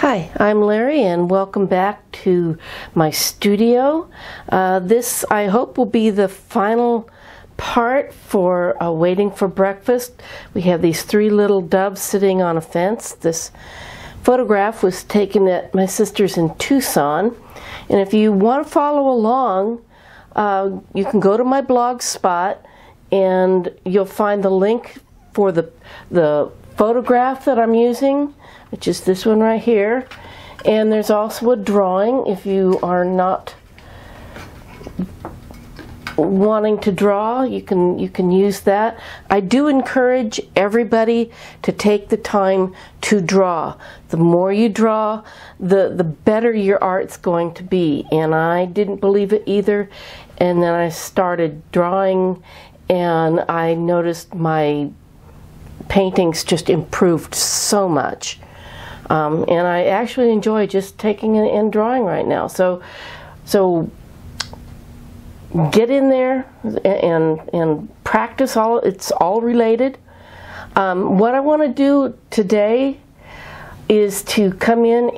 Hi, I'm Larry and welcome back to my studio. This, I hope, will be the final part for Waiting for Breakfast. We have these three little doves sitting on a fence. This photograph was taken at my sister's in Tucson. And if you want to follow along, you can go to my blog spot and you'll find the link for the photograph that I'm using, which is this one right here. And there's also a drawing if you are not wanting to draw. You can use that. I do encourage everybody to take the time to draw. The more you draw, the better your art's going to be. And I didn't believe it either. And then I started drawing and I noticed my paintings just improved so much. And I actually enjoy just taking and drawing right now. So get in there and practice. It's all related. What I want to do today is to come in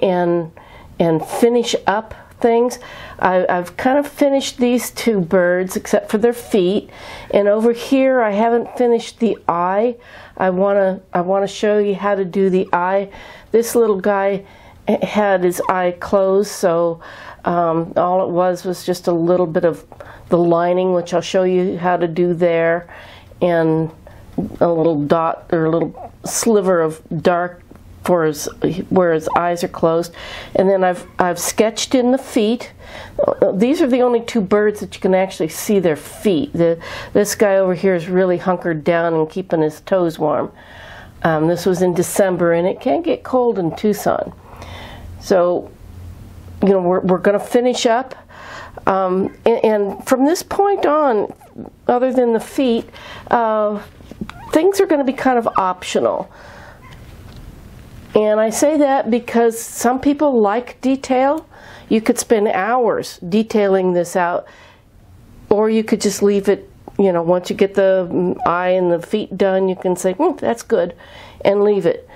and finish up things. I've kind of finished these two birds except for their feet, and over here I haven't finished the eye. I want to show you how to do the eye. This little guy had his eye closed, so all it was just a little bit of the lining, which I'll show you how to do there, and a little dot or a little sliver of dark for where his eyes are closed. And then I've sketched in the feet. These are the only two birds that you can actually see their feet. This guy over here is really hunkered down and keeping his toes warm. This was in December, and it can get cold in Tucson. So, you know, we're going to finish up. And from this point on, other than the feet, things are going to be kind of optional. And I say that because some people like detail. You could spend hours detailing this out, or you could just leave it, you know, once you get the eye and the feet done, you can say, that's good, and leave it.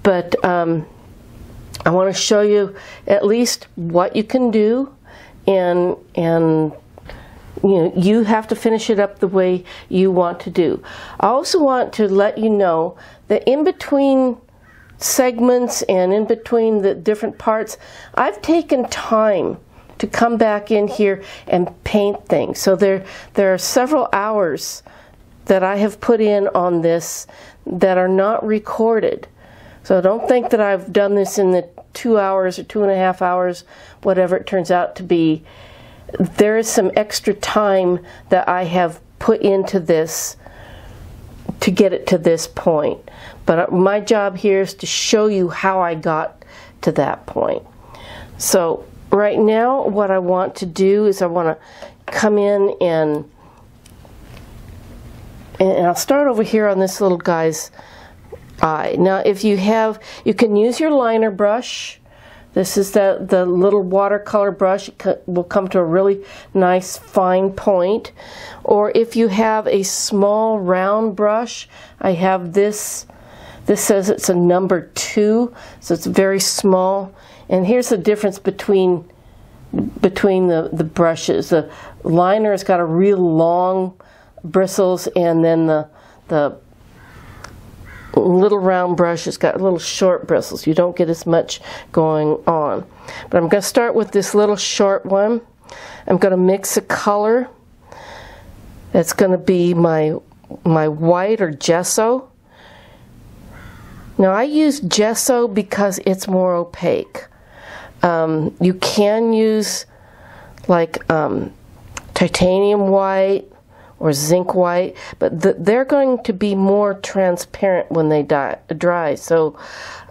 But I want to show you at least what you can do, and you know, you have to finish it up the way you want to do. I also want to let you know that in between segments and in between the different parts, I've taken time to come back in here and paint things. So there are several hours that I have put in on this that are not recorded. So don't think that I've done this in the 2 hours or 2.5 hours, whatever it turns out to be. There is some extra time that I have put into this to get it to this point. But my job here is to show you how I got to that point. So right now what I want to do is I want to come in and I'll start over here on this little guy's eye. Now if you can use your liner brush. This is the little watercolor brush. It will come to a really nice fine point. Or if you have a small round brush, I have this. This says it's a number 2, so it's very small. And here's the difference between the brushes. The liner has got a real long bristles, and then the little round brush has got little short bristles. You don't get as much going on. But I'm going to start with this little short one. I'm going to mix a color. That's going to be my white or gesso. Now I use gesso because it's more opaque. You can use like titanium white or zinc white, but they're going to be more transparent when they dry. So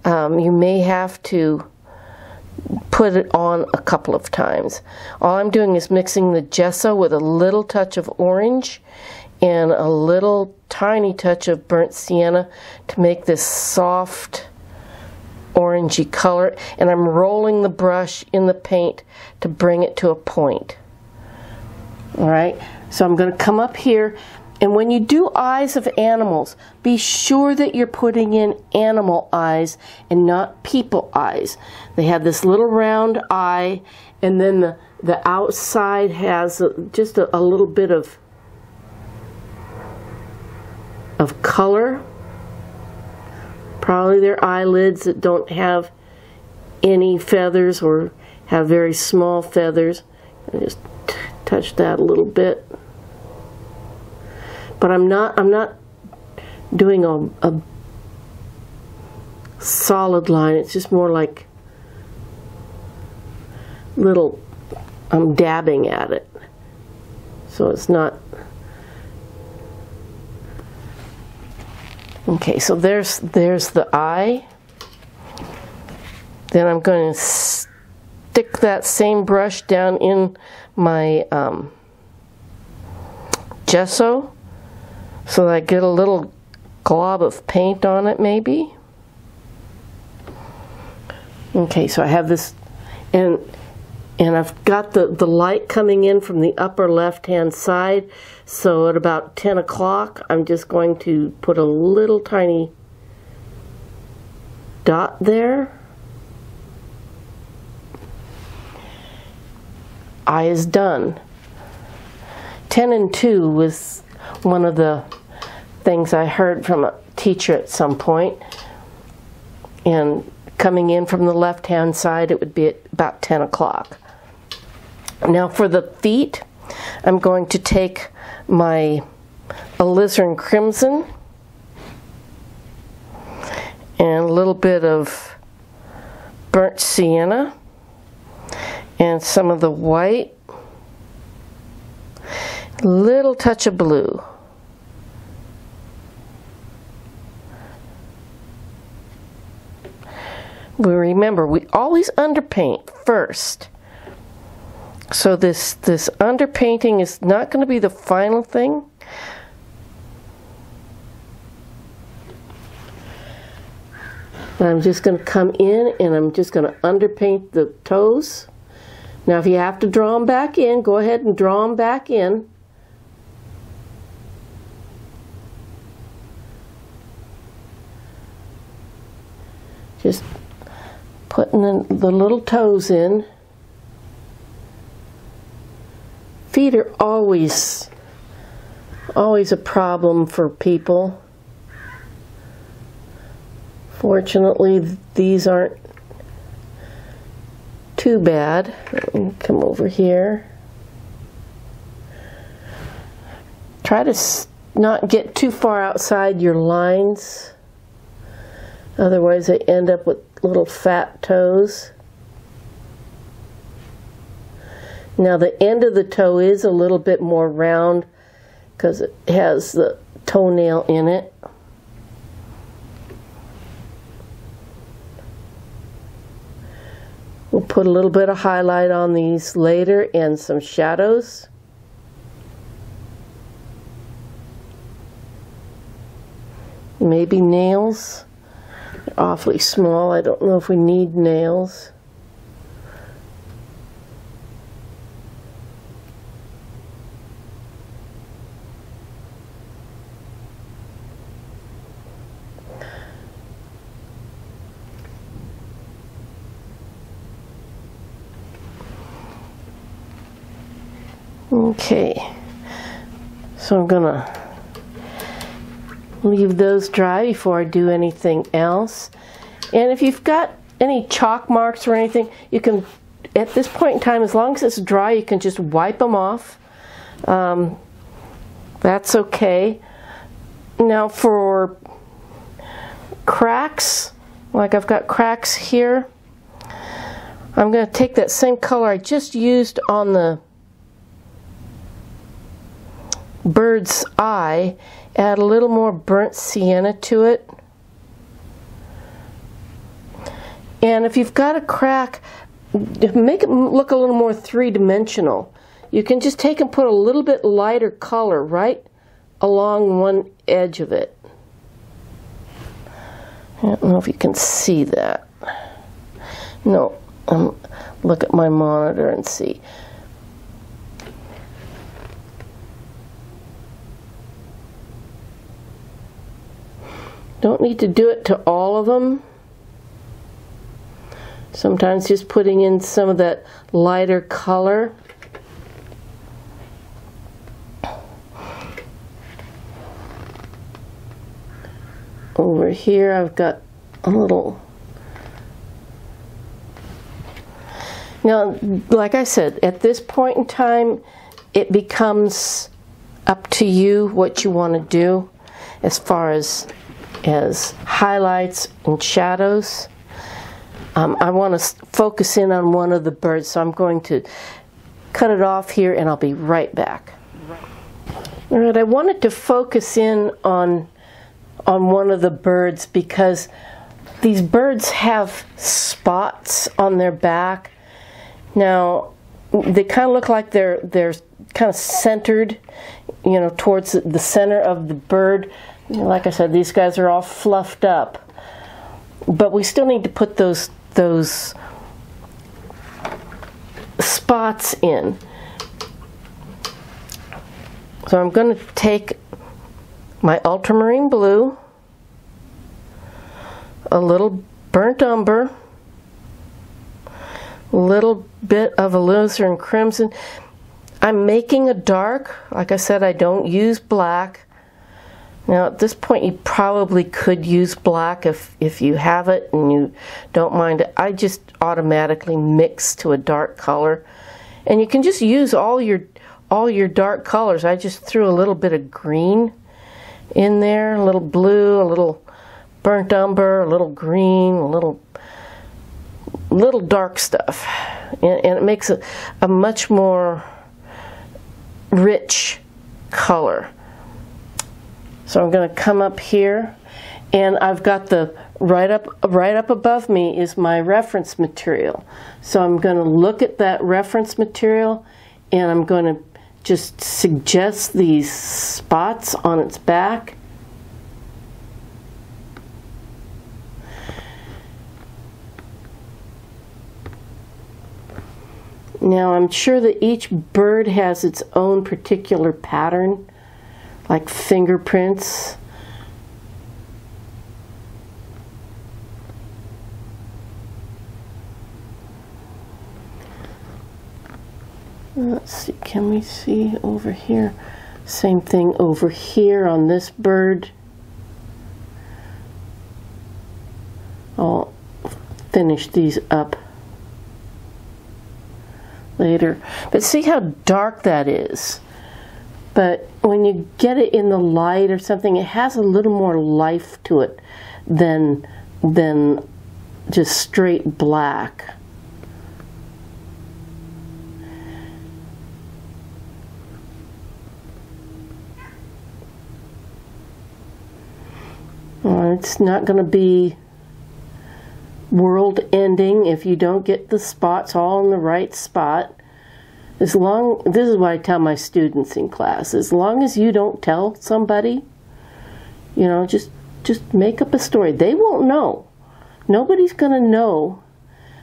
you may have to put it on a couple of times. All I'm doing is mixing the gesso with a little touch of orange and a little tiny touch of burnt sienna to make this soft orangey color, and I'm rolling the brush in the paint to bring it to a point. Alright, so I'm going to come up here And when you do eyes of animals, be sure that you're putting in animal eyes and not people eyes. They have this little round eye, and then the outside has just a little bit of color. Probably their eyelids that don't have any feathers or have very small feathers. I just touch that a little bit. But I'm not doing a solid line. It's just more like little, I'm dabbing at it. So it's not. Okay, so there's the eye. Then I'm going to stick that same brush down in my gesso, so that I get a little glob of paint on it, maybe. Okay, so I have this, and I've got the light coming in from the upper left-hand side, so at about 10 o'clock, I'm just going to put a little tiny dot there. Eye is done. 10 and 2 was one of the things I heard from a teacher at some point. And coming in from the left-hand side, it would be at about 10 o'clock. Now for the feet, I'm going to take my alizarin crimson and a little bit of burnt sienna and some of the white, a little touch of blue. We remember, we always underpaint first. So this underpainting is not going to be the final thing. I'm just going to come in and I'm just going to underpaint the toes. Now if you have to draw them back in, go ahead and draw them back in. Just putting the little toes in. Feet are always a problem for people. Fortunately, these aren't too bad. Let me come over here. Try to not get too far outside your lines. Otherwise, they end up with little fat toes. Now, the end of the toe is a little bit more round because it has the toenail in it. We'll put a little bit of highlight on these later and some shadows. Maybe nails. They're awfully small. I don't know if we need nails. Okay, so I'm gonna leave those dry before I do anything else. And if you've got any chalk marks or anything, you can, at this point in time, as long as it's dry, you can just wipe them off. That's okay. Now for cracks, like I've got cracks here, I'm going to take that same color I just used on the bird's eye, add a little more burnt sienna to it. And if you've got a crack, make it look a little more three-dimensional. You can just take and put a little bit lighter color right along one edge of it. I don't know if you can see that. No, look at my monitor and see. Don't need to do it to all of them. Sometimes just putting in some of that lighter color. Over here I've got a little... Now, like I said, at this point in time, it becomes up to you what you want to do as far as highlights and shadows. I want to focus in on one of the birds, so I'm going to cut it off here and I'll be right back. All right, I wanted to focus in on one of the birds because these birds have spots on their back. Now, they kind of look like they're kind of centered, you know, towards the center of the bird. You know, like I said, these guys are all fluffed up, but we still need to put those spots in. So I'm going to take my ultramarine blue, a little burnt umber, a little bit of alizarin crimson. I'm making a dark. Like I said, I don't use black. Now at this point you probably could use black if you have it and you don't mind it. I just automatically mix to a dark color. And you can just use all your dark colors. I just threw a little bit of green in there, a little blue, a little burnt umber, a little green, a little dark stuff. And it makes a much more rich color. So I'm going to come up here, and I've got the right up above me is my reference material. So I'm going to look at that reference material, and I'm going to just suggest these spots on its back. Now I'm sure that each bird has its own particular pattern, like fingerprints. Let's see, can we see over here? Same thing over here on this bird. I'll finish these up later. But see how dark that is? But when you get it in the light or something, it has a little more life to it than just straight black. It's not going to be world ending if you don't get the spots all in the right spot. This is what I tell my students in class. As long as you don't tell somebody, you know, just make up a story. They won't know. Nobody's going to know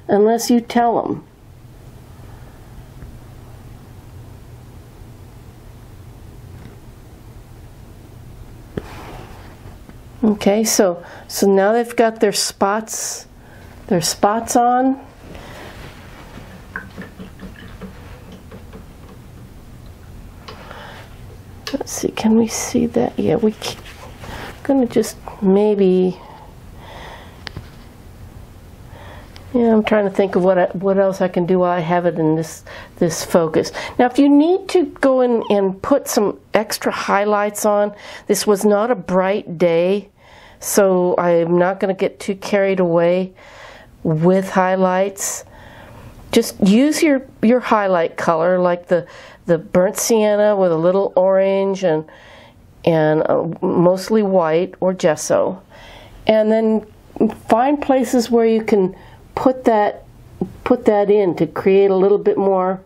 unless you tell them. Okay, so now they've got their spots on. Let's see, can we see that? Yeah, we're gonna just maybe. Yeah, I'm trying to think of what else I can do while I have it in this focus. Now, if you need to go in and put some extra highlights on, this was not a bright day, so I'm not going to get too carried away with highlights. Just use your highlight color, like the burnt sienna with a little orange and mostly white or gesso, and then find places where you can put that in to create a little bit more.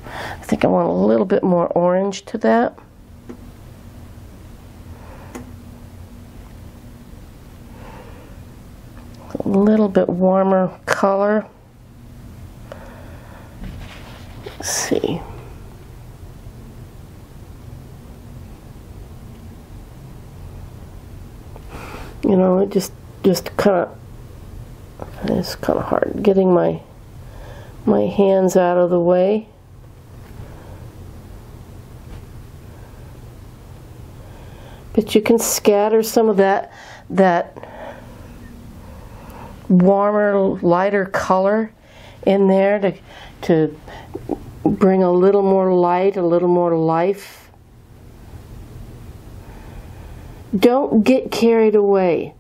I think I want a little bit more orange to that. A little bit warmer color. Let's see. You know, it just kind of, it's kind of hard getting my hands out of the way. But you can scatter some of that warmer, lighter color in there to bring a little more light, a little more life. Don't get carried away.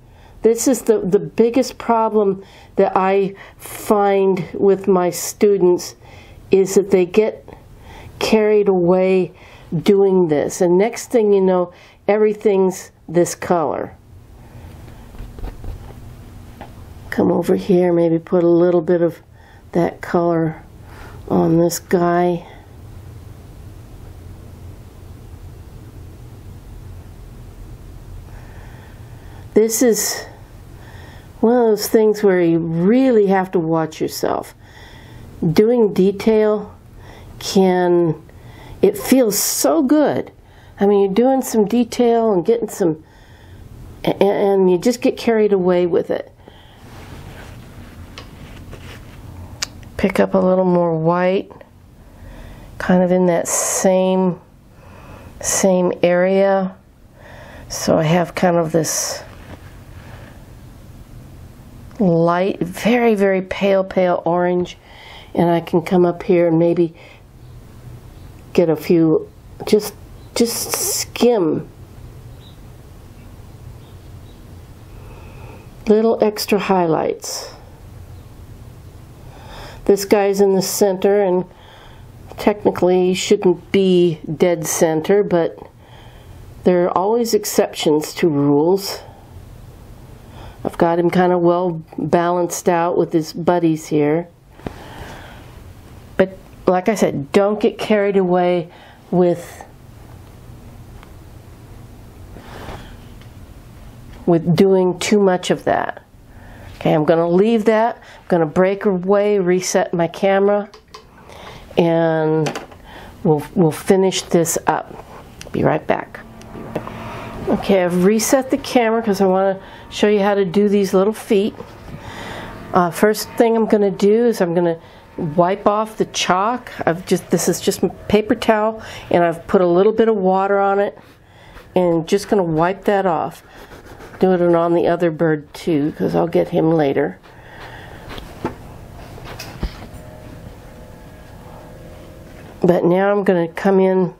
This is the biggest problem that I find with my students, is that they get carried away doing this. And next thing you know, everything's this color. Come over here, maybe put a little bit of that color on this guy. This is one of those things where you really have to watch yourself. Doing detail it feels so good. I mean, you're doing some detail and getting some, and you just get carried away with it. Pick up a little more white, kind of in that same area. So I have kind of this light, very, very pale orange, and I can come up here and maybe get a few, just skim little extra highlights. This guy's in the center, and technically he shouldn't be dead center, but there are always exceptions to rules. I've got him kind of well balanced out with his buddies here. But like I said, don't get carried away with doing too much of that. Okay, I'm going to leave that. I'm going to break away, reset my camera, and we'll finish this up. Be right back. Okay, I've reset the camera because I want to show you how to do these little feet. First thing I'm going to do is I'm going to wipe off the chalk. This is just a paper towel, and I've put a little bit of water on it, and just going to wipe that off. Do it on the other bird too, because I'll get him later. But now I'm going to come in,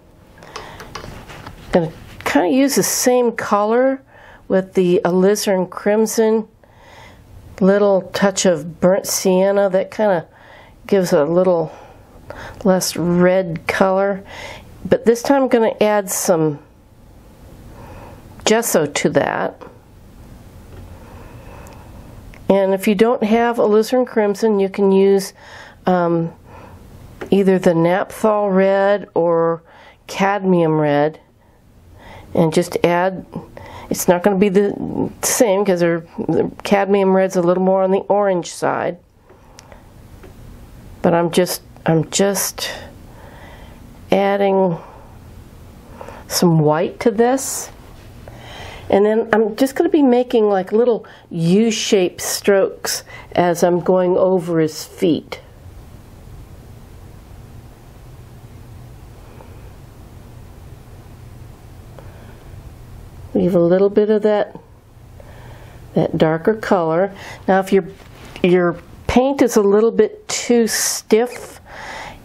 going to kind of use the same color with the alizarin crimson, little touch of burnt sienna that kind of gives a little less red color. But this time I'm going to add some gesso to that. And if you don't have alizarin crimson, you can use either the naphthol red or cadmium red, and just add. It's not going to be the same because the cadmium red's a little more on the orange side. But I'm just adding some white to this. And then I'm just going to be making like little U-shaped strokes as I'm going over his feet. Leave a little bit of that darker color. Now if your paint is a little bit too stiff,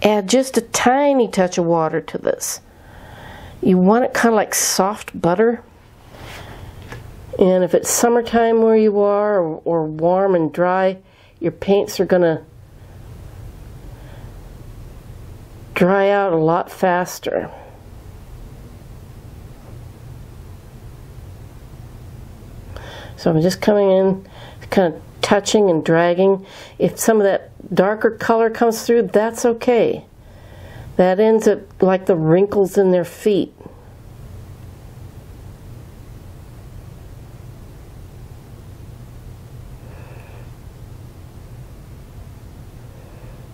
add just a tiny touch of water to this. You want it kind of like soft butter. And if it's summertime where you are, or warm and dry, your paints are going to dry out a lot faster. So I'm just coming in, kind of touching and dragging. If some of that darker color comes through, that's okay. That ends up like the wrinkles in their feet.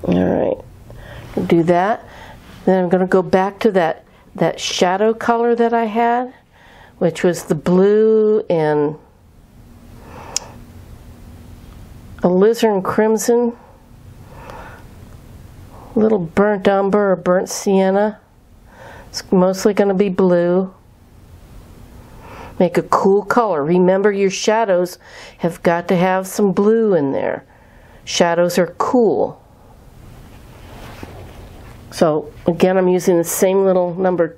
Alright, do that. Then I'm going to go back to that shadow color that I had, which was the blue and alizarin crimson, a little burnt umber or burnt sienna. It's mostly going to be blue. Make a cool color. Remember, your shadows have got to have some blue in there. Shadows are cool. So again, I'm using the same little number.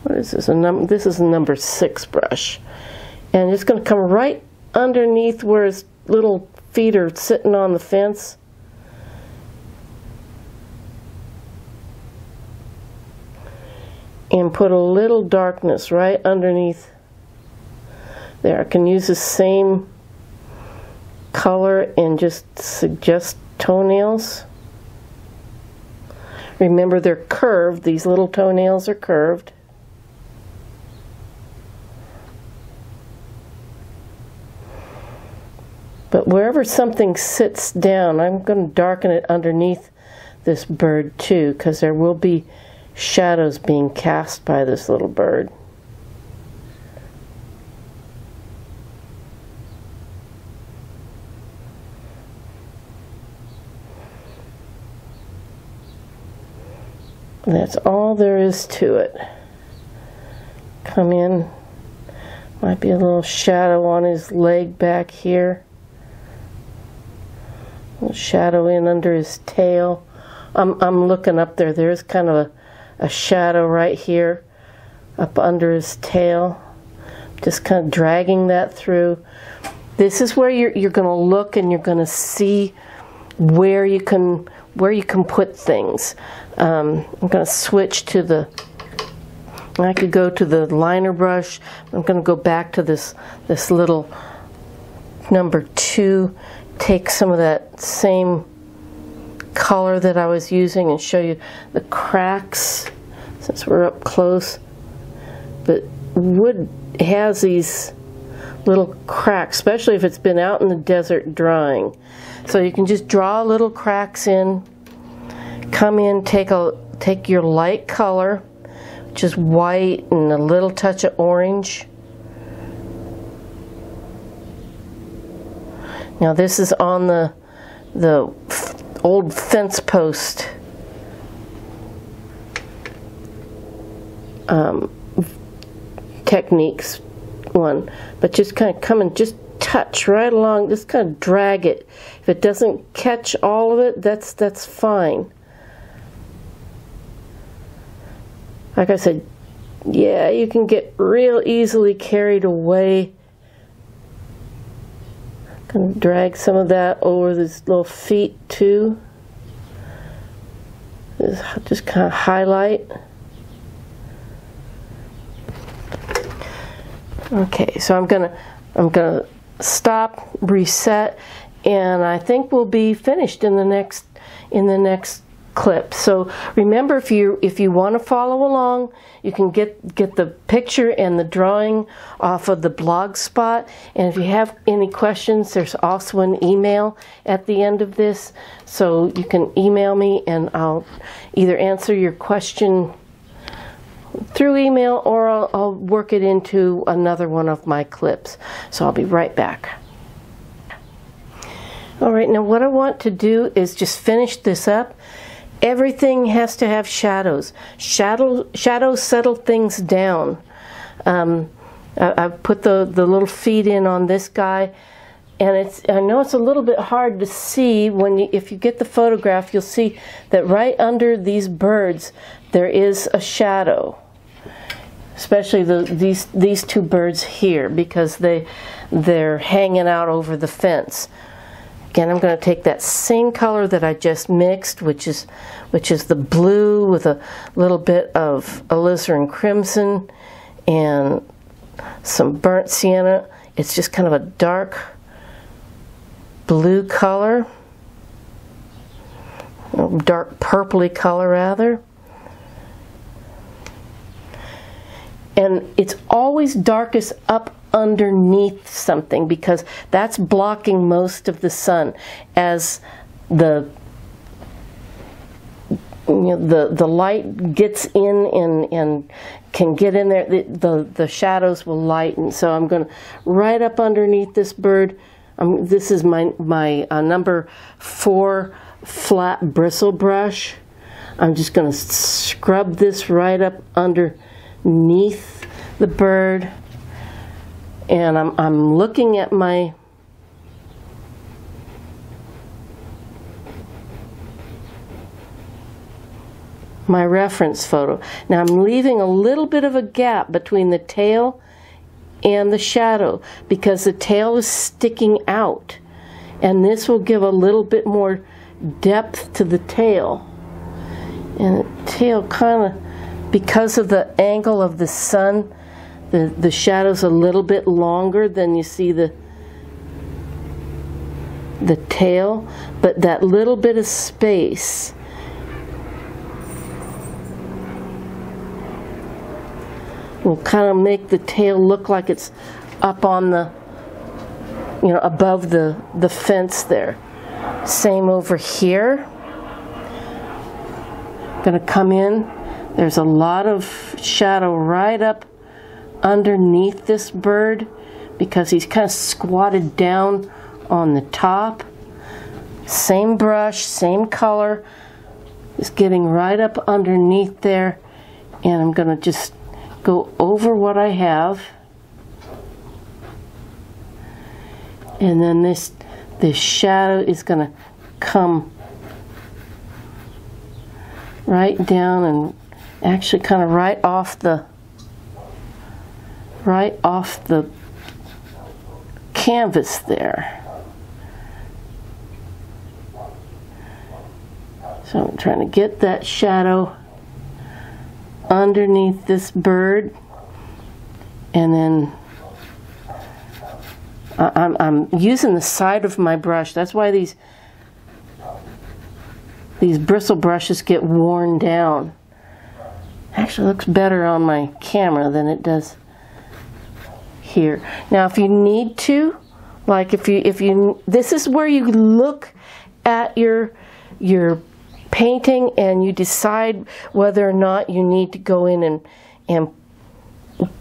What is this? This is a number 6 brush. And it's going to come right underneath where his little feet are sitting on the fence. And put a little darkness right underneath there. I can use the same color and just suggest toenails. Remember, they're curved. These little toenails are curved. But wherever something sits down, I'm going to darken it underneath this bird too, because there will be shadows being cast by this little bird. And that's all there is to it. Come in. Might be a little shadow on his leg back here. A little shadow in under his tail. I'm looking up there. There's kind of a shadow right here up under his tail. Just kind of dragging that through. This is where you're going to look and you're going to see where you can put things. I'm going to switch to the, I could go to the liner brush. I'm going to go back to this little number 2, take some of that same color that I was using and show you the cracks since we're up close. But wood has these little cracks, especially if it's been out in the desert drying. So you can just draw little cracks in, come in, take your light color, which is white and a little touch of orange. Now this is on the old fence post techniques one, but just kind of come and just touch right along, just kind of drag it. If it doesn't catch all of it, that's fine. Like I said, yeah, you can get real easily carried away. Gonna drag some of that over these little feet too. Just kind of highlight. Okay, so I'm gonna stop, reset, and I think we'll be finished in the next clip. So remember, if you want to follow along, you can get the picture and the drawing off of the blog spot. And if you have any questions, there's also an email at the end of this, so you can email me and I'll either answer your question through email or I'll work it into another one of my clips. So I'll be right back. Alright, now what I want to do is just finish this up. Everything has to have shadows. Shadows settle things down. I've put the little feet in on this guy, and I know it's a little bit hard to see if you get the photograph. You'll see that right under these birds there is a shadow, especially these two birds here, because they're hanging out over the fence. Again, I'm going to take that same color that I just mixed, which is the blue with a little bit of alizarin crimson and some burnt sienna. It's just kind of a dark blue color, dark purpley color rather. And it's always darkest up underneath something, because that's blocking most of the sun. As the light gets in and can get in there, the shadows will lighten. So I'm going to right up underneath this bird, This is my number 4 flat bristle brush. I'm just going to scrub this right up underneath the bird, and I'm looking at my reference photo. Now I'm leaving a little bit of a gap between the tail and the shadow because the tail is sticking out, and this will give a little bit more depth to the tail. And the tail kind of, because of the angle of the sun, the shadow's a little bit longer than you see the tail, but that little bit of space will kind of make the tail look like it's up on the, above the fence there. Same over here. Gonna come in. There's a lot of shadow right up underneath this bird because he's kind of squatted down on the top. Same brush, same color. Just getting right up underneath there, and I'm gonna just go over what I have, and then this shadow is going to come right down and actually kind of right off the canvas there. So I'm trying to get that shadow underneath this bird, and then I'm using the side of my brush. That's why these bristle brushes get worn down. Actually looks better on my camera than it does here. Now if you need to, like if you this is where you look at your painting and you decide whether or not you need to go in and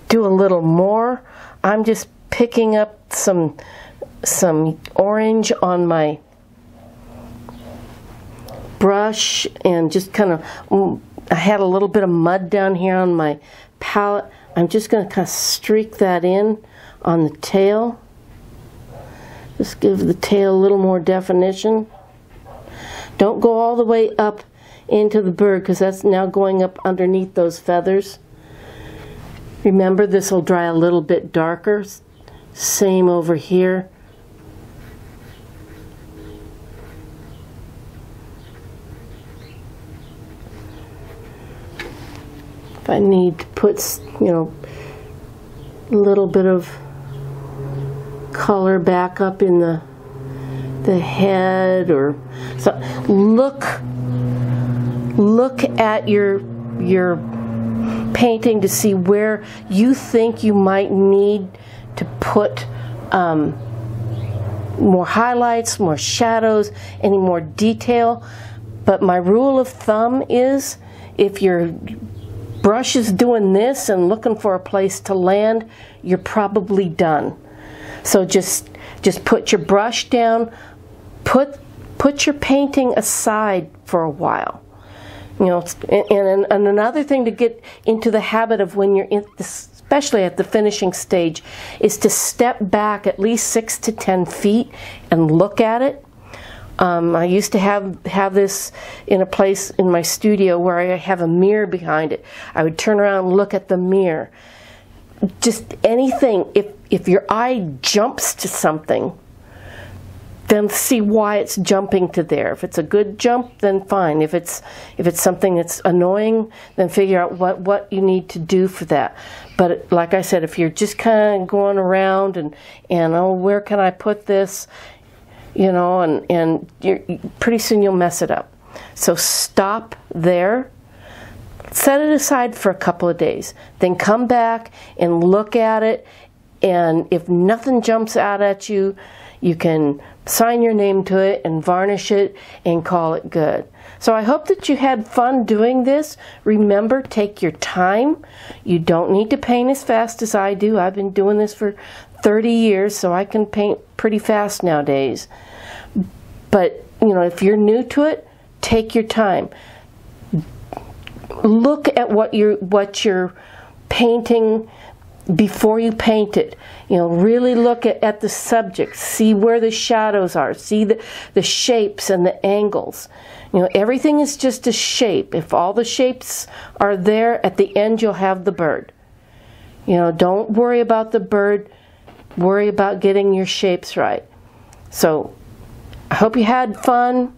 do a little more. I'm just picking up some orange on my brush and just kind of, I had a little bit of mud down here on my palette. I'm just going to kind of streak that in on the tail. Just give the tail a little more definition. Don't go all the way up into the bird because that's now going up underneath those feathers. Remember, this will dry a little bit darker. Same over here. If I need to put, a little bit of color back up in the head, or so, look at your painting to see where you think you might need to put more highlights, more shadows, any more detail. But my rule of thumb is, if your brush is doing this and looking for a place to land, you're probably done. So just put your brush down, put your painting aside for a while. And another thing to get into the habit of when you're in, especially at the finishing stage, is to step back at least 6 to 10 feet and look at it. I used to have this in a place in my studio where I have a mirror behind it. I would turn around and look at the mirror. Just anything, if your eye jumps to something, then see why it's jumping to there. If it's a good jump, then fine. If it's something that's annoying, then figure out what you need to do for that. But like I said, if you're just kind of going around and oh, where can I put this? And pretty soon you'll mess it up. So stop there. Set it aside for a couple of days. Then come back and look at it. And if nothing jumps out at you, you can sign your name to it and varnish it and call it good. So I hope that you had fun doing this. Remember, take your time. You don't need to paint as fast as I do. I've been doing this for 30 years, so I can paint pretty fast nowadays. But, you know, if you're new to it, take your time. Look at what you're painting before you paint it. You know, really look at the subject. See where the shadows are. See the shapes and the angles. You know, everything is just a shape. If all the shapes are there, at the end you'll have the bird. You know, don't worry about the bird. Worry about getting your shapes right. So, I hope you had fun,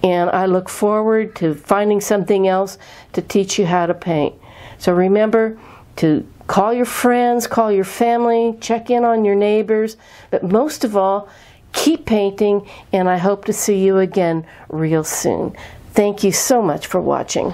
and I look forward to finding something else to teach you how to paint. So remember to call your friends, call your family, check in on your neighbors, but most of all, keep painting, and I hope to see you again real soon. Thank you so much for watching.